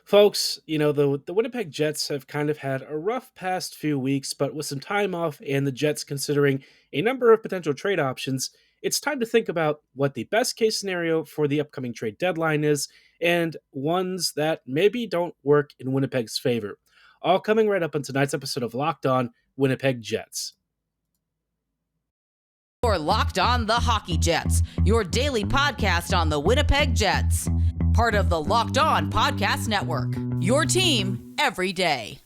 Folks, the Winnipeg Jets have kind of had a rough past few weeks, but with some time off and the Jets considering a number of potential trade options, it's time to think about what the best case scenario for the upcoming trade deadline is and ones that maybe don't work in Winnipeg's favor. All coming right up on tonight's episode of Locked On Winnipeg Jets. Or Locked On the Hockey Jets, your daily podcast on the Winnipeg Jets. Part of the Locked On Podcast Network, your team every day.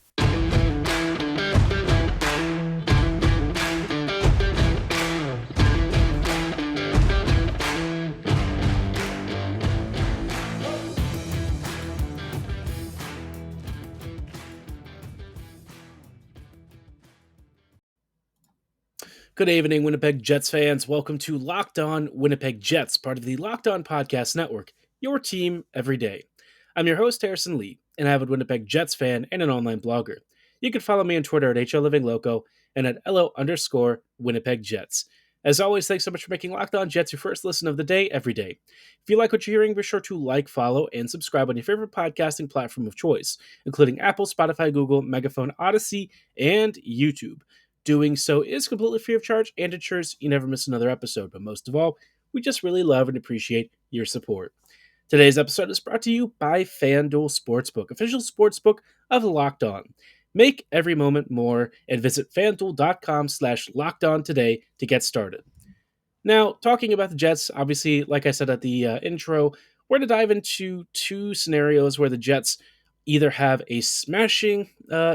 Good evening, Winnipeg Jets fans. Welcome to Locked On Winnipeg Jets, part of the Locked On Podcast Network, your team every day. I'm your host, Harrison Lee, an avid Winnipeg Jets fan and an online blogger. You can follow me on Twitter at HLLivingLoco and at LO_Winnipeg Jets. As always, thanks so much for making Locked On Jets your first listen of the day every day. If you like what you're hearing, be sure to like, follow, and subscribe on your favorite podcasting platform of choice, including Apple, Spotify, Google, Megaphone, Odyssey, and YouTube. Doing so is completely free of charge and ensures you never miss another episode. But most of all, we just really love and appreciate your support. Today's episode is brought to you by FanDuel Sportsbook, official sportsbook of Locked On. Make every moment more and visit FanDuel.com/LockedOn today to get started. Now, talking about the Jets, obviously, like I said at the intro, we're going to dive into two scenarios where the Jets either have a smashing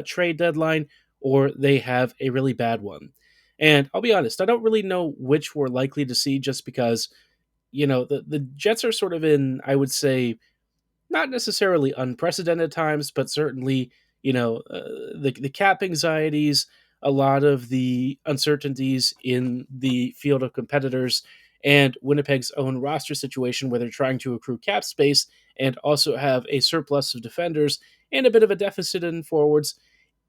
trade deadline or they have a really bad one. And I'll be honest, I don't really know which we're likely to see just because, the Jets are sort of in, I would say, not necessarily unprecedented times, but certainly, the cap anxieties, a lot of the uncertainties in the field of competitors, and Winnipeg's own roster situation where they're trying to accrue cap space and also have a surplus of defenders and a bit of a deficit in forwards.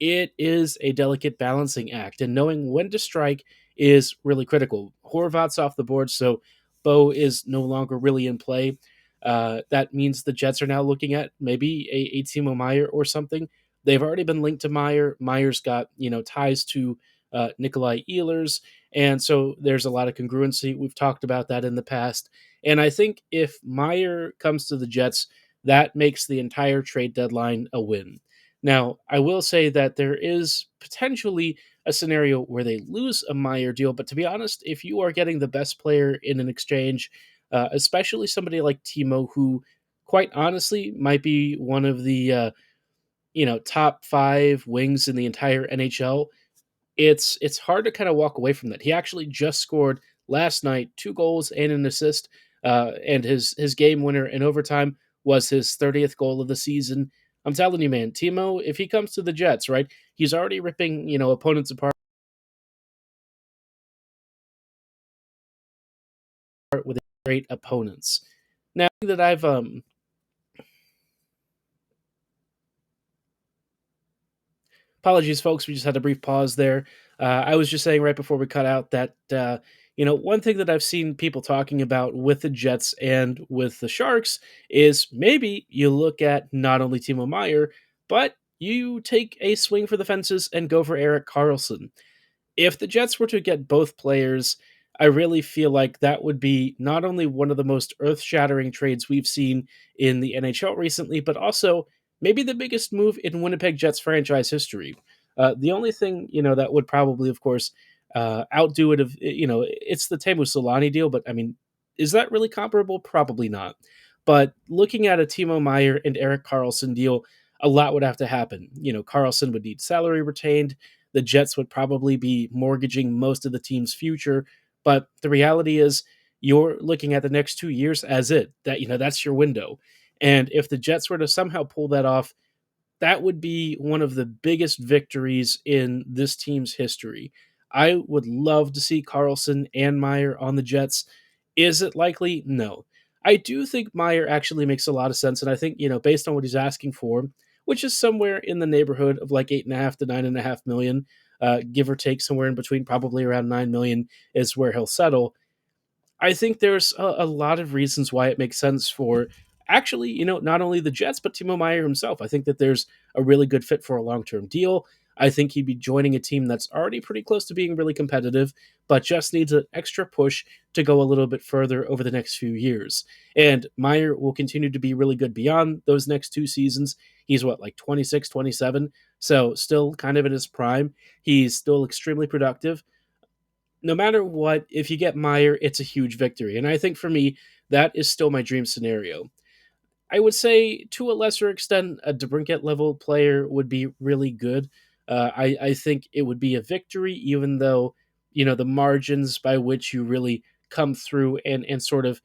It is a delicate balancing act, and knowing when to strike is really critical. Horvat's off the board, so Bo is no longer really in play. That means the Jets are now looking at maybe a Timo Meier or something. They've already been linked to Meier. Meier's got ties to Nikolai Ehlers, and so there's a lot of congruency. We've talked about that in the past, and I think if Meier comes to the Jets, that makes the entire trade deadline a win. Now, I will say that there is potentially a scenario where they lose a Meier deal, but to be honest, if you are getting the best player in an exchange, especially somebody like Timo, who quite honestly might be one of the top five wings in the entire NHL, it's hard to kind of walk away from that. He actually just scored last night 2 goals and an assist, and his game winner in overtime was his 30th goal of the season. I'm telling you, man, Timo, if he comes to the Jets, right, he's already ripping, opponents apart with great opponents. Now that I've apologies, folks, we just had a brief pause there. I was just saying right before we cut out that one thing that I've seen people talking about with the Jets and with the Sharks is maybe you look at not only Timo Meier, but you take a swing for the fences and go for Erik Karlsson. If the Jets were to get both players, I really feel like that would be not only one of the most earth-shattering trades we've seen in the NHL recently, but also maybe the biggest move in Winnipeg Jets franchise history. The only thing, that would probably, of course, outdo it it's the Teemu Selanne deal, but I mean, is that really comparable? Probably not. But looking at a Timo Meier and Erik Karlsson deal, a lot would have to happen. Karlsson would need salary retained. The Jets would probably be mortgaging most of the team's future. But the reality is, you're looking at the next 2 years as that's your window. And if the Jets were to somehow pull that off, that would be one of the biggest victories in this team's history. I would love to see Karlsson and Meier on the Jets. Is it likely? No. I do think Meier actually makes a lot of sense, and I think, based on what he's asking for, which is somewhere in the neighborhood of like 8.5 to 9.5 million, give or take somewhere in between, probably around 9 million is where he'll settle. I think there's a lot of reasons why it makes sense for actually, not only the Jets, but Timo Meier himself. I think that there's a really good fit for a long term deal. I think he'd be joining a team that's already pretty close to being really competitive, but just needs an extra push to go a little bit further over the next few years. And Meier will continue to be really good beyond those next 2 seasons. He's what, like 26, 27? So still kind of in his prime. He's still extremely productive. No matter what, if you get Meier, it's a huge victory. And I think for me, that is still my dream scenario. I would say to a lesser extent, a DeBrincat level player would be really good. I think it would be a victory, even though, the margins by which you really come through and sort of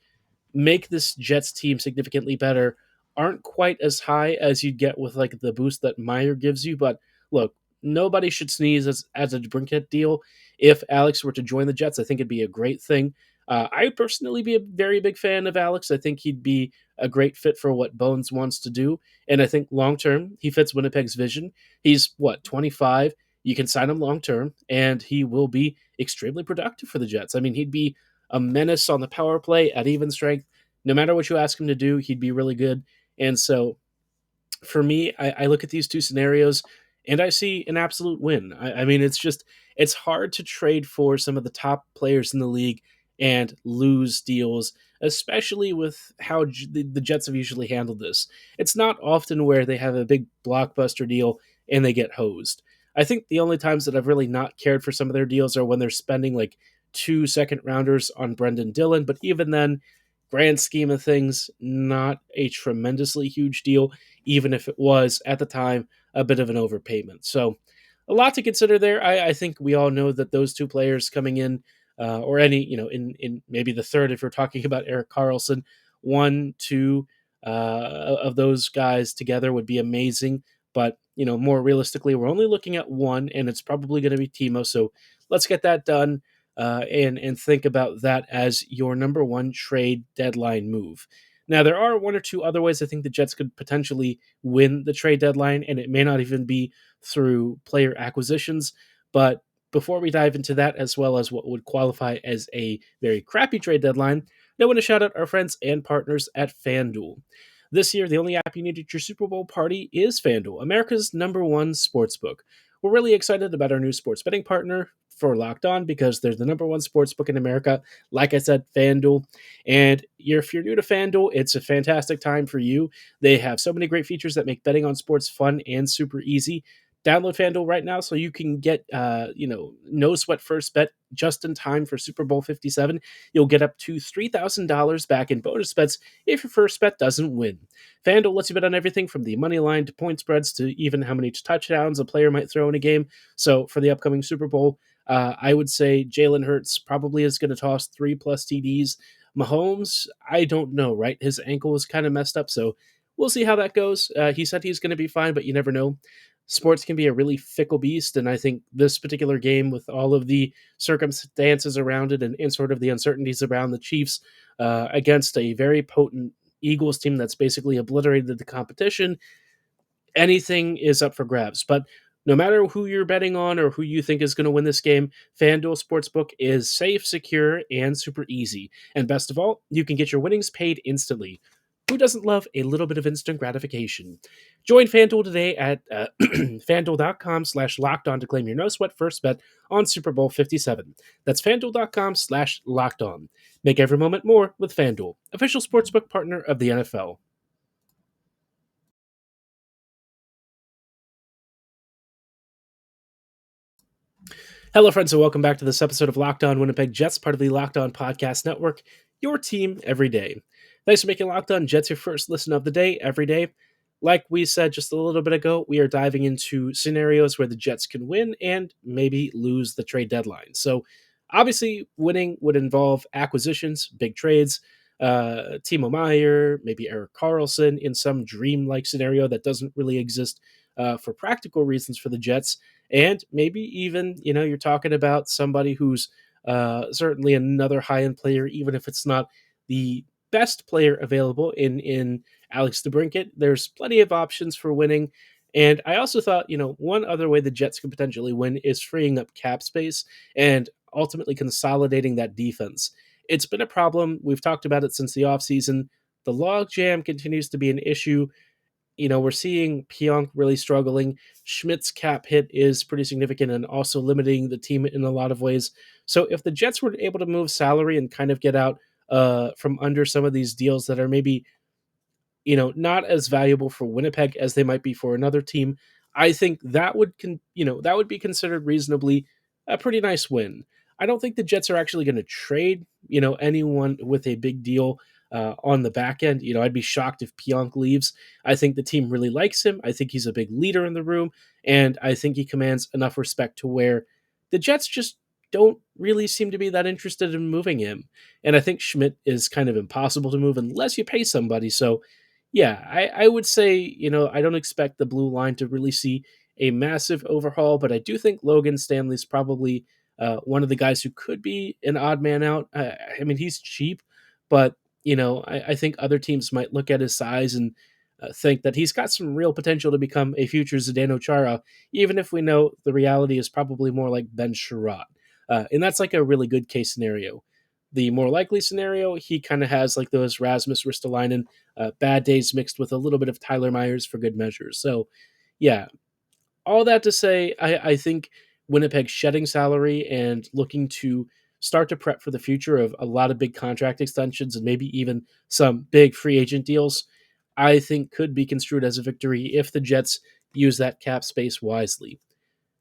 make this Jets team significantly better aren't quite as high as you'd get with like the boost that Meyer gives you. But look, nobody should sneeze as a Brinkett deal. If Alex were to join the Jets, I think it'd be a great thing. I personally be a very big fan of Alex. I think he'd be a great fit for what Bones wants to do. And I think long term, he fits Winnipeg's vision. He's what, 25? You can sign him long term, and he will be extremely productive for the Jets. I mean, he'd be a menace on the power play at even strength. No matter what you ask him to do, he'd be really good. And so for me, I look at these two scenarios and I see an absolute win. I mean, it's hard to trade for some of the top players in the league and lose deals, especially with how the Jets have usually handled this. It's not often where they have a big blockbuster deal and they get hosed. I think the only times that I've really not cared for some of their deals are when they're spending like 2 second rounders on Brendan Dillon, but even then, grand scheme of things, not a tremendously huge deal, even if it was at the time a bit of an overpayment. So, a lot to consider there. I think we all know that those two players coming in, or any, in maybe the third, if we're talking about Erik Karlsson, one, two of those guys together would be amazing. But, more realistically, we're only looking at one, and it's probably going to be Timo. So, let's get that done. And think about that as your number one trade deadline move. Now, there are one or two other ways I think the Jets could potentially win the trade deadline, and it may not even be through player acquisitions. But before we dive into that, as well as what would qualify as a very crappy trade deadline, I want to shout out our friends and partners at FanDuel. This year, the only app you need at your Super Bowl party is FanDuel, America's number one sportsbook. We're really excited about our new sports betting partner for Locked On because they're the number one sports book in America. Like I said, FanDuel. And if you're new to FanDuel, it's a fantastic time for you. They have so many great features that make betting on sports fun and super easy. Download FanDuel right now so you can get, no sweat first bet just in time for Super Bowl 57. You'll get up to $3,000 back in bonus bets if your first bet doesn't win. FanDuel lets you bet on everything from the money line to point spreads to even how many touchdowns a player might throw in a game. So for the upcoming Super Bowl, I would say Jalen Hurts probably is going to toss 3+ TDs. Mahomes, I don't know, right? His ankle is kind of messed up, so we'll see how that goes. He said he's going to be fine, but you never know. Sports can be a really fickle beast, and I think this particular game, with all of the circumstances around it and sort of the uncertainties around the Chiefs against a very potent Eagles team that's basically obliterated the competition, anything is up for grabs. But no matter who you're betting on or who you think is going to win this game, FanDuel Sportsbook is safe, secure, and super easy. And best of all, you can get your winnings paid instantly. Who doesn't love a little bit of instant gratification? Join FanDuel today at FanDuel.com/LockedOn to claim your no sweat first bet on Super Bowl 57. That's FanDuel.com/LockedOn. Make every moment more with FanDuel, official sportsbook partner of the NFL. Hello, friends, and welcome back to this episode of Locked On Winnipeg Jets, part of the Locked On Podcast Network, your team every day. Thanks for making Locked On Jets your first listen of the day every day. Like we said just a little bit ago, we are diving into scenarios where the Jets can win and maybe lose the trade deadline. So, obviously, winning would involve acquisitions, big trades, Timo Meier, maybe Erik Karlsson in some dream-like scenario that doesn't really exist for practical reasons for the Jets. And maybe even, you're talking about somebody who's certainly another high-end player, even if it's not the best player available in Alex DeBrincat. There's plenty of options for winning. And I also thought, one other way the Jets could potentially win is freeing up cap space and ultimately consolidating that defense. It's been a problem. We've talked about it since the offseason. the logjam continues to be an issue. We're seeing Pionk really struggling. Schmidt's cap hit is pretty significant and also limiting the team in a lot of ways. So if the Jets were able to move salary and kind of get out from under some of these deals that are maybe not as valuable for Winnipeg as they might be for another team, I think that that would be considered reasonably a pretty nice win. I don't think the Jets are actually going to trade, anyone with a big deal on the back end. I'd be shocked if Pionk leaves. I think the team really likes him. I think he's a big leader in the room, and I think he commands enough respect to where the Jets just don't really seem to be that interested in moving him. And I think Schmidt is kind of impossible to move unless you pay somebody. So yeah, I would say, I don't expect the blue line to really see a massive overhaul, but I do think Logan Stanley's probably one of the guys who could be an odd man out. I mean, he's cheap, but, I think other teams might look at his size and think that he's got some real potential to become a future Zdeno Chara, even if we know the reality is probably more like Ben Sherratt. And that's like a really good case scenario. The more likely scenario, he kind of has like those Rasmus Ristolainen bad days mixed with a little bit of Tyler Myers for good measure. So, yeah, all that to say, I think Winnipeg shedding salary and looking to start to prep for the future of a lot of big contract extensions and maybe even some big free agent deals, I think could be construed as a victory if the Jets use that cap space wisely.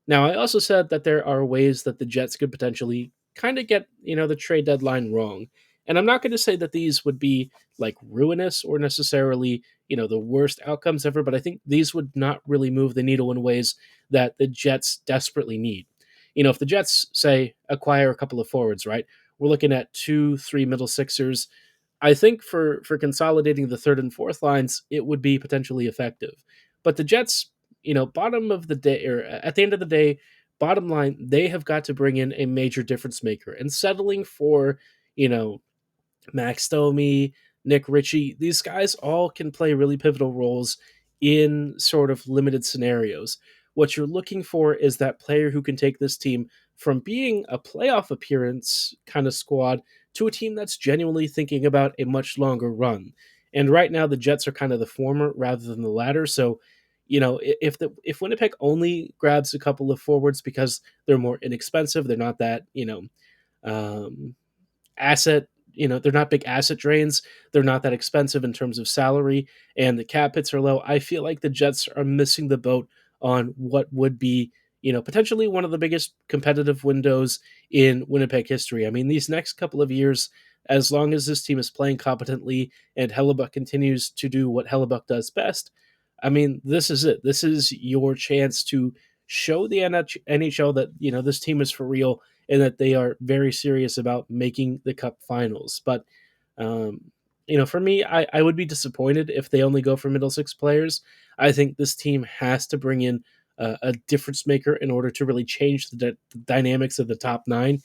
Now, I also said that there are ways that the Jets could potentially kind of get, the trade deadline wrong. And I'm not going to say that these would be like ruinous or necessarily, the worst outcomes ever, but I think these would not really move the needle in ways that the Jets desperately need. If the Jets say acquire a couple of forwards, right? We're looking at 2, 3 middle sixers. I think for consolidating the third and fourth lines, it would be potentially effective. But the Jets, bottom of the day or at the end of the day, bottom line, they have got to bring in a major difference maker. And settling for, you know, Max Domi, Nick Ritchie, these guys all can play really pivotal roles in sort of limited scenarios. What you're looking for is that player who can take this team from being a playoff appearance kind of squad to a team that's genuinely thinking about a much longer run. And right now, the Jets are kind of the former rather than the latter. So, if Winnipeg only grabs a couple of forwards because they're more inexpensive, they're not that um, asset, they're not big asset drains. They're not that expensive in terms of salary, and the cap hits are low. I feel like the Jets are missing the boat on what would be, potentially one of the biggest competitive windows in Winnipeg history. I mean, these next couple of years, as long as this team is playing competently and Hellebuck continues to do what Hellebuck does best, I mean, this is it. This is your chance to show the NHL that, this team is for real and that they are very serious about making the Cup Finals. But um, for me, I would be disappointed if they only go for middle six players. I think this team has to bring in a difference maker in order to really change the dynamics of the top nine.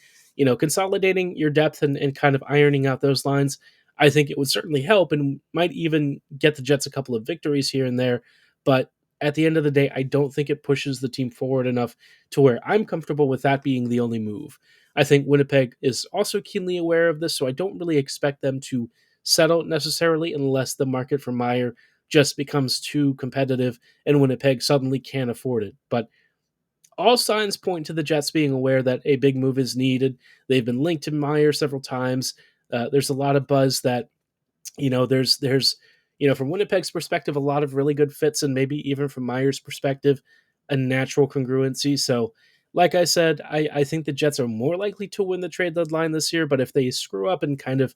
Consolidating your depth and kind of ironing out those lines, I think it would certainly help and might even get the Jets a couple of victories here and there. But at the end of the day, I don't think it pushes the team forward enough to where I'm comfortable with that being the only move. I think Winnipeg is also keenly aware of this, so I don't really expect them to settle necessarily unless the market for Meier just becomes too competitive and Winnipeg suddenly can't afford it. But all signs point to the Jets being aware that a big move is needed. They've been linked to Meier several times. There's a lot of buzz that there's from Winnipeg's perspective a lot of really good fits, and maybe even from Meier's perspective a natural congruency. So like I said, I think the Jets are more likely to win the trade deadline this year, but if they screw up and kind of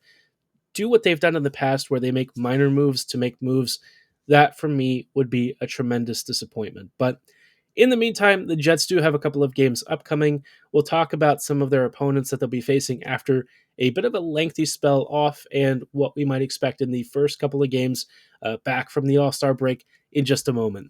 do what they've done in the past where they make minor moves to make moves, that for me would be a tremendous disappointment. But in the meantime, the Jets do have a couple of games upcoming. We'll talk about some of their opponents that they'll be facing after a bit of a lengthy spell off and what we might expect in the first couple of games back from the All-Star break in just a moment.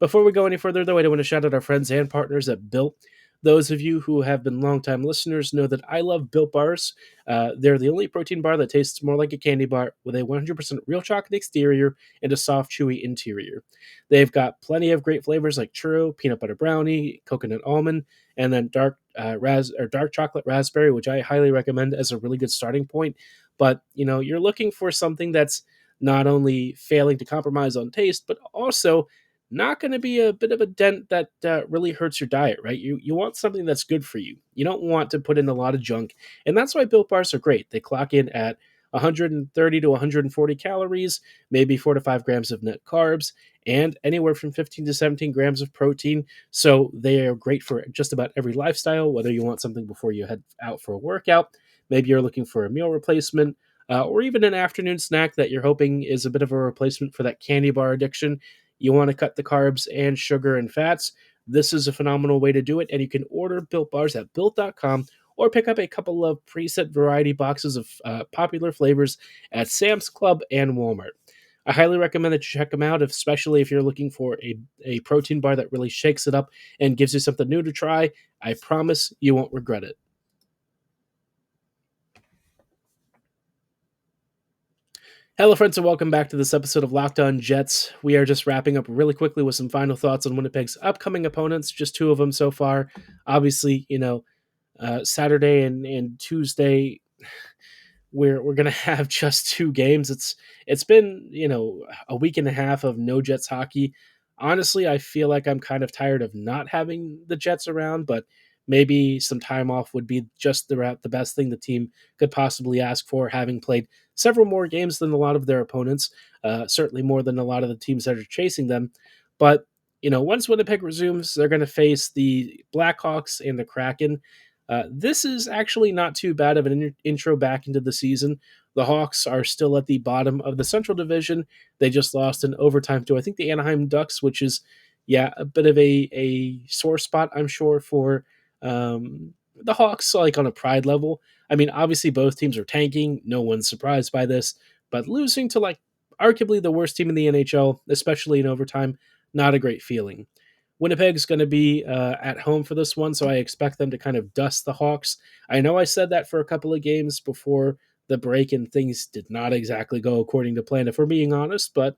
Before we go any further, though, I do want to shout out our friends and partners at Built. Those of you who have been longtime listeners know that I love Built Bars. They're the only protein bar that tastes more like a candy bar with a 100% real chocolate exterior and a soft, chewy interior. They've got plenty of great flavors like churro, peanut butter brownie, coconut almond, and then dark chocolate raspberry, which I highly recommend as a really good starting point. But you're looking for something that's not only failing to compromise on taste, but also not going to be a bit of a dent that really hurts your diet, right? You want something that's good for you. You don't want to put in a lot of junk, and that's why Built Bars are great. They clock in at 130 to 140 calories, maybe 4 to 5 grams of net carbs, and anywhere from 15 to 17 grams of protein. So they are great for just about every lifestyle, whether you want something before you head out for a workout, maybe you're looking for a meal replacement, or even an afternoon snack that you're hoping is a bit of a replacement for that candy bar addiction. You want to cut the carbs and sugar and fats. This is a phenomenal way to do it, and you can order Built Bars at built.com or pick up a couple of preset variety boxes of popular flavors at Sam's Club and Walmart. I highly recommend that you check them out, especially if you're looking for a protein bar that really shakes it up and gives you something new to try. I promise you won't regret it. Hello, friends, and welcome back to this episode of Locked On Jets. We are just wrapping up really quickly with some final thoughts on Winnipeg's upcoming opponents, just two of them so far. Obviously, Saturday and Tuesday, we're gonna have just two games. It's been a week and a half of no Jets hockey. Honestly, I feel like I'm kind of tired of not having the Jets around, but maybe some time off would be just the best thing the team could possibly ask for, having played several more games than a lot of their opponents, certainly more than a lot of the teams that are chasing them. But once Winnipeg resumes, they're going to face the Blackhawks and the Kraken. This is actually not too bad of an intro back into the season. The Hawks are still at the bottom of the Central Division. They just lost in overtime to, I think, the Anaheim Ducks, which is, a bit of a sore spot, I'm sure, for the Hawks, like on a pride level. I mean, obviously, both teams are tanking. No one's surprised by this. But losing to, arguably the worst team in the NHL, especially in overtime, not a great feeling. Winnipeg's going to be at home for this one, so I expect them to kind of dust the Hawks. I know I said that for a couple of games before the break, and things did not exactly go according to plan, if we're being honest, but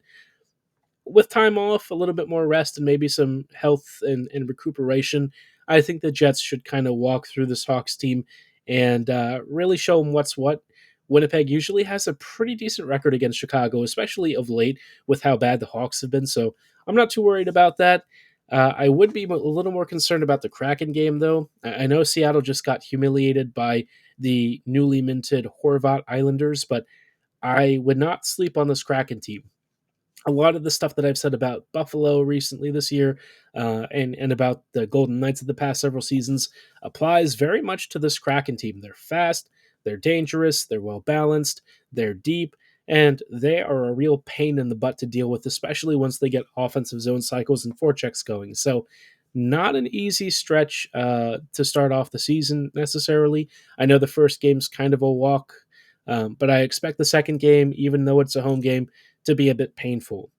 with time off, a little bit more rest, and maybe some health and recuperation, I think the Jets should kind of walk through this Hawks team and really show them what's what. Winnipeg usually has a pretty decent record against Chicago, especially of late with how bad the Hawks have been, so I'm not too worried about that. I would be a little more concerned about the Kraken game, though. I know Seattle just got humiliated by the newly minted Horvat Islanders, but I would not sleep on this Kraken team. A lot of the stuff that I've said about Buffalo recently this year, and about the Golden Knights of the past several seasons applies very much to this Kraken team. They're fast, they're dangerous, they're well balanced, they're deep, and they are a real pain in the butt to deal with, especially once they get offensive zone cycles and forechecks going. So, not an easy stretch to start off the season necessarily. I know the first game's kind of a walk, but I expect the second game, even though it's a home game, to be a bit painful.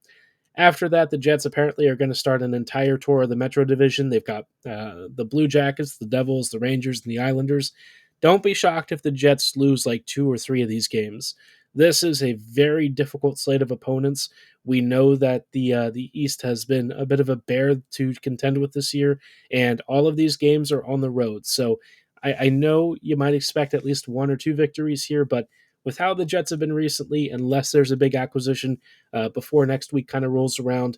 After that, the Jets apparently are going to start an entire tour of the Metro Division. They've got the Blue Jackets, the Devils, the Rangers, and the Islanders. Don't be shocked if the Jets lose like 2 or 3 of these games. This is a very difficult slate of opponents. We know that the East has been a bit of a bear to contend with this year, and all of these games are on the road. So I know you might expect at least 1 or 2 victories here, but with how the Jets have been recently, unless there's a big acquisition before next week kind of rolls around,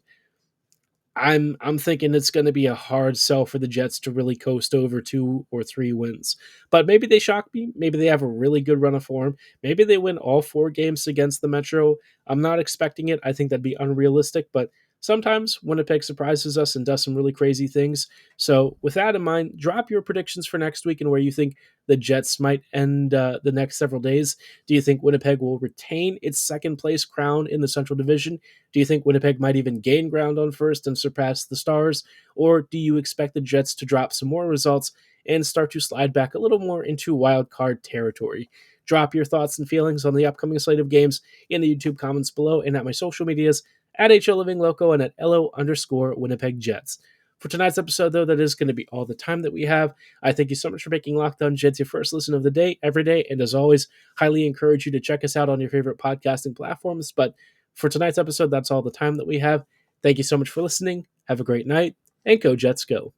I'm thinking it's going to be a hard sell for the Jets to really coast over 2 or 3 wins. But maybe they shock me. Maybe they have a really good run of form. Maybe they win all 4 games against the Metro. I'm not expecting it. I think that'd be unrealistic, but sometimes Winnipeg surprises us and does some really crazy things. So with that in mind, drop your predictions for next week and where you think the Jets might end the next several days. Do you think Winnipeg will retain its second place crown in the Central Division? Do you think Winnipeg might even gain ground on first and surpass the Stars? Or do you expect the Jets to drop some more results and start to slide back a little more into wild card territory? Drop your thoughts and feelings on the upcoming slate of games in the YouTube comments below and at my social medias at HL Living Loco and at LO_Winnipeg Jets. For tonight's episode, though, that is going to be all the time that we have. I thank you so much for making Locked On Jets your first listen of the day, every day. And as always, highly encourage you to check us out on your favorite podcasting platforms. But for tonight's episode, that's all the time that we have. Thank you so much for listening. Have a great night, and go Jets go.